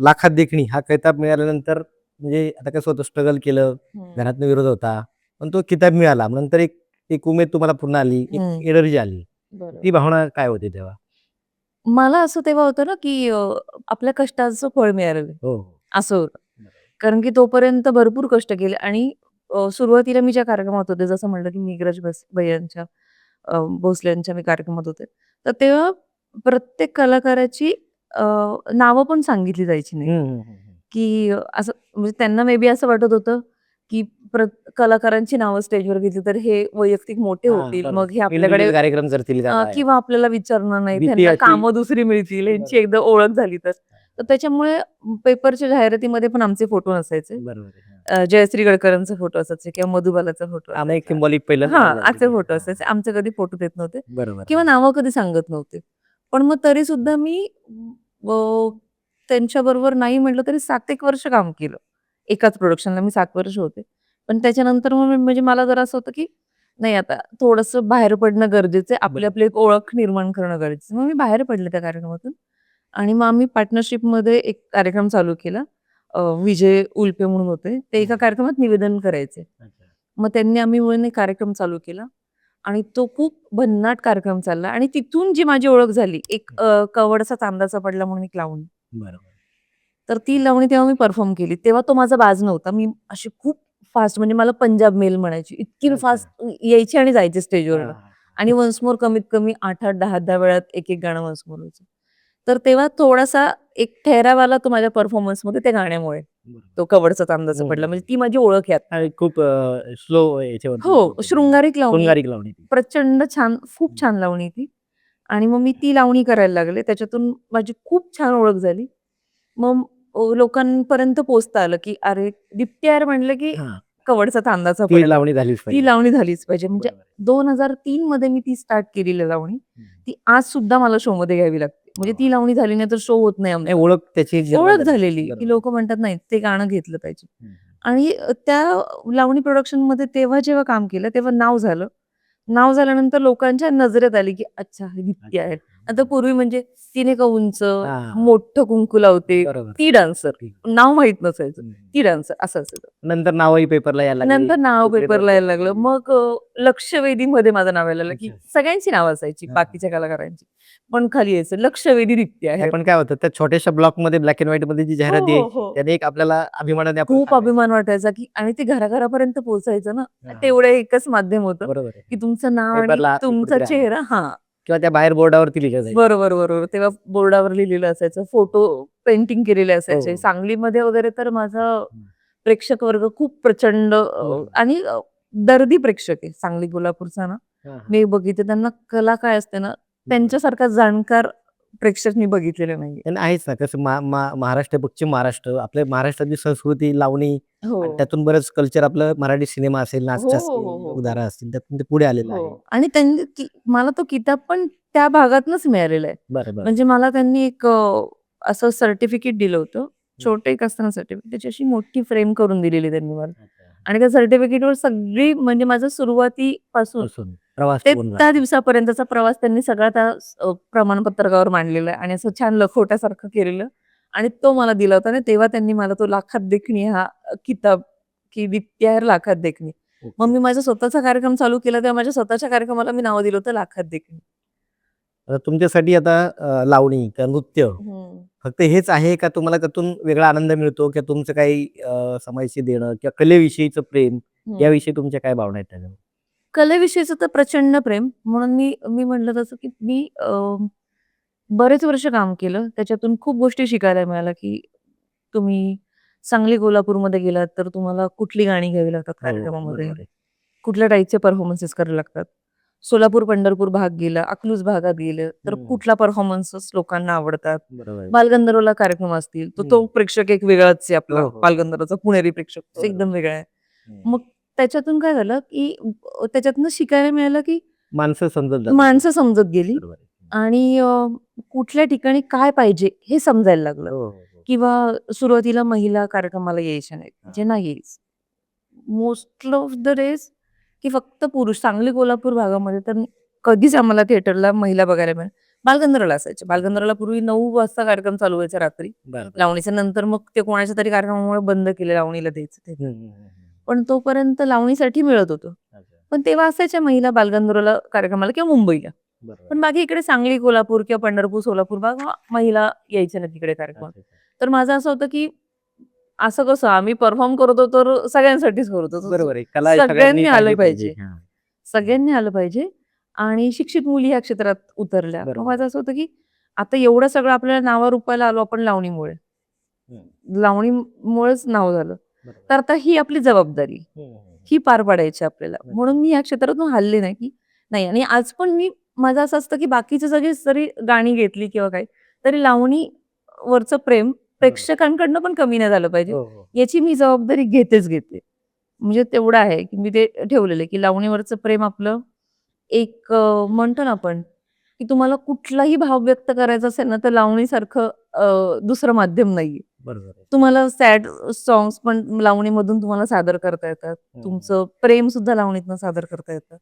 लाखात देखणी हा किताब मिळाल्यानंतर म्हणजे आता कसं होतं, स्ट्रगल केलं, घरातनं विरोध होता, पण तो किताब मिळाला. नंतर एक एक उमेद तुम्हाला पुन्हा आली, एक एनर्जी आली. ती बरोबर. भावना काय होती तेव्हा? मला असं तेव्हा होतं ना, की आपल्या कष्टाचं फळ मिळालं हो, हो. असं होतं. बरोबर. कारण की तोपर्यंत भरपूर कष्ट केले आणि सुरुवातीला मी ज्या कार्यक्रमात होते, जसं म्हटलं की मेघराज भैयांच्या भोसलेंच्या मी कार्यक्रमात होते. तर तेव्हा प्रत्येक कलाकाराची नावं पण सांगितली जायची नाहीत, हं, हं, हं, हं. की असं म्हणजे त्यांना मे बी असं वाटत होतं, की कलाकारांची नावं स्टेजवर घेतली तर हे वैयक्तिक मोठे हां, होतील. बरोबर. मग हे आपल्याकडे बिनधुकीचे कार्यक्रम करतील का काय? किंवा आपल्याला विचारणार नाहीत, भीती ह्यांना अशी कामं दुसरी मिळतील, ह्यांची बरोबर. एकदा ओळख झाली तर. तर त्याच्यामुळे पेपरच्या जाहिरातीमध्ये पण आमचे फोटो नसायचे. बरोबर आहे. हां. जयश्री गडकरांचे फोटो असायचे किंवा मधुबालाचा फोटो हां, मग एक असायचा. सिम्बॉलिक पहिलं हां, नाव जायचं असे की फोटो हां, असायचे. आमचे कधी फोटो देत नव्हते बरोबर. किंवा हां. नावं कधी सांगत नव्हते. पण मग तरीसुद्धा मी अ, त्यांच्याबरोबर नाही म्हटलं तरी 7 एक वर्ष काम केलं. एकाच प्रोडक्शनला मी 7 वर्ष होते. पण त्याच्यानंतर मग म्हणजे मला जरा असं होतं, की नाही आता थोडंसं बाहेर पडणं गरजेचं आहे. आपली बरोबर. आपली एक ओळख निर्माण करणं गरजेचं आहे. मग मी बाहेर पडले त्या कार्यक्रमातून आणि मग आम्ही पार्टनरशिपमध्ये एक कार्यक्रम चालू केला. विजय उल्पे म्हणून होते. ते हं, एका हं. कार्यक्रमात निवेदन करायचे. अच्छा. मग त्यांनी आम्ही मिळून एक कार्यक्रम चालू केला आणि तो खूप भन्नाट कार्यक्रम चालला आणि तिथून जी माझी ओळख झाली, एक हं. कवडसा चांदाचा पडला म्हणून एक लावणी. बरोबर. तर ती लावणी तेव्हा मी परफॉर्म केली. तेव्हा तो माझा बाज नव्हता. मी अशी खूप फास्ट म्हणजे मला पंजाब मेल म्हणायची. इतकी अच्छा. फास्ट यायची आणि जायची हां, स्टेजवरनं हां. आणि वन्स मोर कमीत कमी 8-8, 10-10 वेळात एक-एक गाणं वन्स मोर व्हायचं. तर तेव्हा थोडासा एक ठहराव आला तो माझ्या परफॉर्मन्समध्ये त्या गाण्यामुळे. बरोबर. तो कवडचा चांदाचा हं, पडला हं. म्हणजे ती माझी ओळख आहे आता. आणि खूप स्लो याच्यावरती हो, होती ती. शृंगारिक लावणी. शृंगारिक लावणी ती. प्रचंड छान, खूप हं. छान लावणी ती आणि मग मी ती लावणी करायला लागले. त्याच्यातून माझी खूप छान ओळख झाली. मग लोकांपर्यंत पोहोचता आलं, की अरे, दीप्ती अय्यर म्हटलं, की हां. कवडचा तांदाचा ती पडला. लावणी झालीच ती पाहिजे. लावणी झालीच पाहिजे. म्हणजे बरोबर आहे. 2003 मध्ये मी ती स्टार्ट केलेली लावणी. हं. ती आज सुद्धा मला शोमध्ये घ्यावी लागते. वाह, म्हणजे वाह! ती लावणी झाली नाही तर शो होत नाही नाही आमचा. ओळख त्याची निर्माण ओळख झाली. झालेली, की बरोबर आहे. लोकं म्हणतात नाही ते गाणं घेतलं पाहिजे. हं, हं. आणि त्या लावणी प्रोडक्शनमध्ये तेव्हा जेव्हा काम केलं तेव्हा नाव झालं. नाव झाल्यानंतर लोकांच्या नजरेत आली, की अच्छा ही दीप्ती अच्छा. आहे. आता हं. पूर्वी म्हणजे तिने का उंच, हां. मोठं कुंकू लावते, बरोबर. ती डान्सर. ठीक. नाव माहीत नसायचं. हं, ती हं. डान्सर असं असायचं. नंतर नावही पेपरला यायला लागली. नंतर नाव कुठले पेपरला नृत्य यायला लागलं. करते. मग लक्षवेधीमध्ये माझं नाव यायला लागलं, की अच्छा. सगळ्यांची नावं असायची हां, हां. बाकीच्या कलाकारांची. पण खाली यायचं लक्षवेधी दीप्ती नाही आहे. पण काय होतं त्या छोट्याशा ब्लॉकमध्ये ब्लॅक एंड व्हाईटमध्ये जी हो, जाहिरात हो, यायची, हो. त्याने एक आपल्याला अभिमानाने आपण खूप सांगायचो. अभिमान वाटायचा, की आणि ते घराघरापर्यंत पोहोचायचं ना. हां, हां. तेवढं एकच माध्यम होतं, बरोबर आहे. की हं. तुमचं नाव आणि पेपरला तुमचा कुठेतरी आलं चेहरा हां. किंवा त्या बाहेर बोर्डावरती लिहिलं जायचं. बरोबर, बरोबर. तेव्हा बोर्डावर लिहिलेलं असायचं. फोटो पेंटिंग केलेले हो, असायचे. हो. सांगलीमध्ये वगैरे तर माझा हं. प्रेक्षक वर्ग खूप प्रचंड बरोबर. आणि दर्दी प्रेक्षक आहे. सांगली, कोल्हापूरचा ना. हां, हां. मी बघितले त्यांना कला काय असते ना, बरोबर. त्यांच्यासारखा जाणकार प्रेक्षक मी बघितलेले नाहीये. आणि आहेच ना कसं महाराष्ट्र, पश्चिम महाराष्ट्र, आपल्या महाराष्ट्रातली संस्कृती, लावणी हो. आणि त्यातून बरंच कल्चर आपलं मराठी सिनेमा असेल, हो, नाट्य हो, हो, असेल, हो, हो. उदाहरणं असतील, त्यातून ते पुढे आलेलं हो आहे. आणि त्यांनी मला तो किताब पण त्या भागातनच मिळालेला आहे. बरं, बरं. म्हणजे मला त्यांनी एक असं सर्टिफिकेट दिलं होतं. हं. छोटं एक असतं ना सर्टिफिकेट, त्याची अशी मोठी फ्रेम करून दिलेली त्यांनी मला. अच्छा. आणि त्या सर्टिफिकेटवर सगळी म्हणजे माझं सुरुवातीपासून पासून प्रवास ते पूर्ण. त्या दिवसापर्यंतचा प्रवास त्यांनी सगळा त्या प्रमाणपत्रकावर मांडलेला आहे आणि असं छान लखोट्यासारखं केलेलं आणि तो मला दिला होता आणि तेव्हा त्यांनी मला तो लाखात देखणी हा किताब की दीप्ती आहेर लाखात देखणी. मग ओके. मी माझा स्वतःचा कार्यक्रम चालू केला तेव्हा माझ्या स्वतःच्या कार्यक्रमाला मी नाव दिलं होतं लाखात देखणी. आता तुमच्यासाठी आता लावणी किंवा नृत्य हं. फक्त हेच आहे का तुम्हाला त्यातून वेगळा आनंद मिळतो किंवा तुमचं काही समाजाशी देणं किंवा कलेविषयीचं प्रेम हं. याविषयी तुमच्या काय भावना आहेत त्याच्यावर? कलेविषयीचं तर प्रचंड प्रेम म्हणून मी मी म्हटलं तसं की मी बरेच वर्ष काम केलं. त्याच्यातून खूप गोष्टी शिकायला मिळाल्या, की तुम्ही सांगली, कोल्हापूरमध्ये गेलात तर तुम्हाला कुठली गाणी घ्यावी लागतात हो, हो. कार्यक्रमामध्ये, बरोबर आहे. कुठल्या टाईपचे परफॉर्मन्सेस करावे लागतात. सोलापूर, पंढरपूर भाग गेला, अकलूज भागात गेलं, तर हं. कुठला परफॉर्मन्सेस लोकांना आवडतात. बरोबर आहे. बालगंधर्वला कार्यक्रम असतील, तर हं. तो प्रेक्षक एक वेगळाच आहे आपला हो, हो. बालगंधर्वचा पुणेरी प्रेक्षक तो बरोबर. एकदम वेगळा आहे. हं. मग त्याच्यातून काय झालं, की त्याच्यातनं शिकायला मिळालं, की माणसं समजत जातात माणसं थोडक्यात. समजत गेली बरोबर आहे. हं. आणि कुठल्या ठिकाणी काय पाहिजे हे समजायला लागलं हो, हो, हो. किंवा सुरुवातीला महिला कार्यक्रमाला यायच्या नाहीत, हां. जे नाही यायचं. मोस्ट ऑफ द डेज की फक्त पुरुष सांगली, कोल्हापूर भागामध्ये तर कधीच आम्हाला थिएटरला महिला बघायला मिळाल्या. बालगंधर्वला असायचे. बालगंधर्वला पूर्वी 9 वाजता कार्यक्रम चालू व्हायचा रात्री. बरं. लावणीच्या नंतर मग ते कोणाच्या तरी कार्यक्रमामुळे बंद केले लावणीला द्यायचं ते. हम्म, हम्म, हम्म. पण तोपर्यंत लावणीसाठी मिळत होतं. अच्छा. पण तेव्हा असायच्या महिला बालगंधर्वला कार्यक्रमाला किंवा मुंबईला. बरोबर. पण बाकी इकडे सांगली, कोल्हापूर किंवा पंढरपूर, सोलापूर भाग महिला यायच्या ना तिकडे कार्यक्रमात. अच्छा, अच्छा. तर माझं असं होतं की असं कसं आम्ही परफॉर्म करतो तर सगळ्यांसाठीच करतो. बरोबर आहे. कला सगळ्यांनी आलं पाहिली पाहिजे. हा. सगळ्यांनी आलं पाहिजे आणि शिक्षित मुली या क्षेत्रात उतरल्या. मग बरोबर. माझं असं होतं की आता एवढं सगळं आपल्याला नावारूपाला आलो आपण लावणीमुळे. हम्म. लावणीमुळेच नाव झालं. बरोबर. तर आता ही आपली जबाबदारी. हम्म, हम्म, हम्म. ही पार पाडायची आपल्याला. नक्की. म्हणून मी या क्षेत्रातून हलले नाही की नाही आणि आज पण मी माझं असं असतं की बाकीची सगळी जरी गाणी घेतली किंवा काय तरी लावणीवरचं प्रेम प्रेक्षकांकडनं पण कमी नाही झालं पाहिजे. हो, हो. याची मी जबाबदारी घेते. म्हणजे तेवढं आहे की मी ते ठेवलेलं आहे की लावणीवरचं प्रेम आपलं एक म्हणतो ना आपण की तुम्हाला कुठलाही भाव व्यक्त करायचा असेल ना तर लावणीसारखं दुसरं माध्यम नाहीये. बरोबर आहे. तुम्हाला सॅड सॉंग्स पण लावणीमधून तुम्हाला सादर करता येतात. हम्म. तुमचं प्रेम सुद्धा लावणीतनं सादर करता येतं.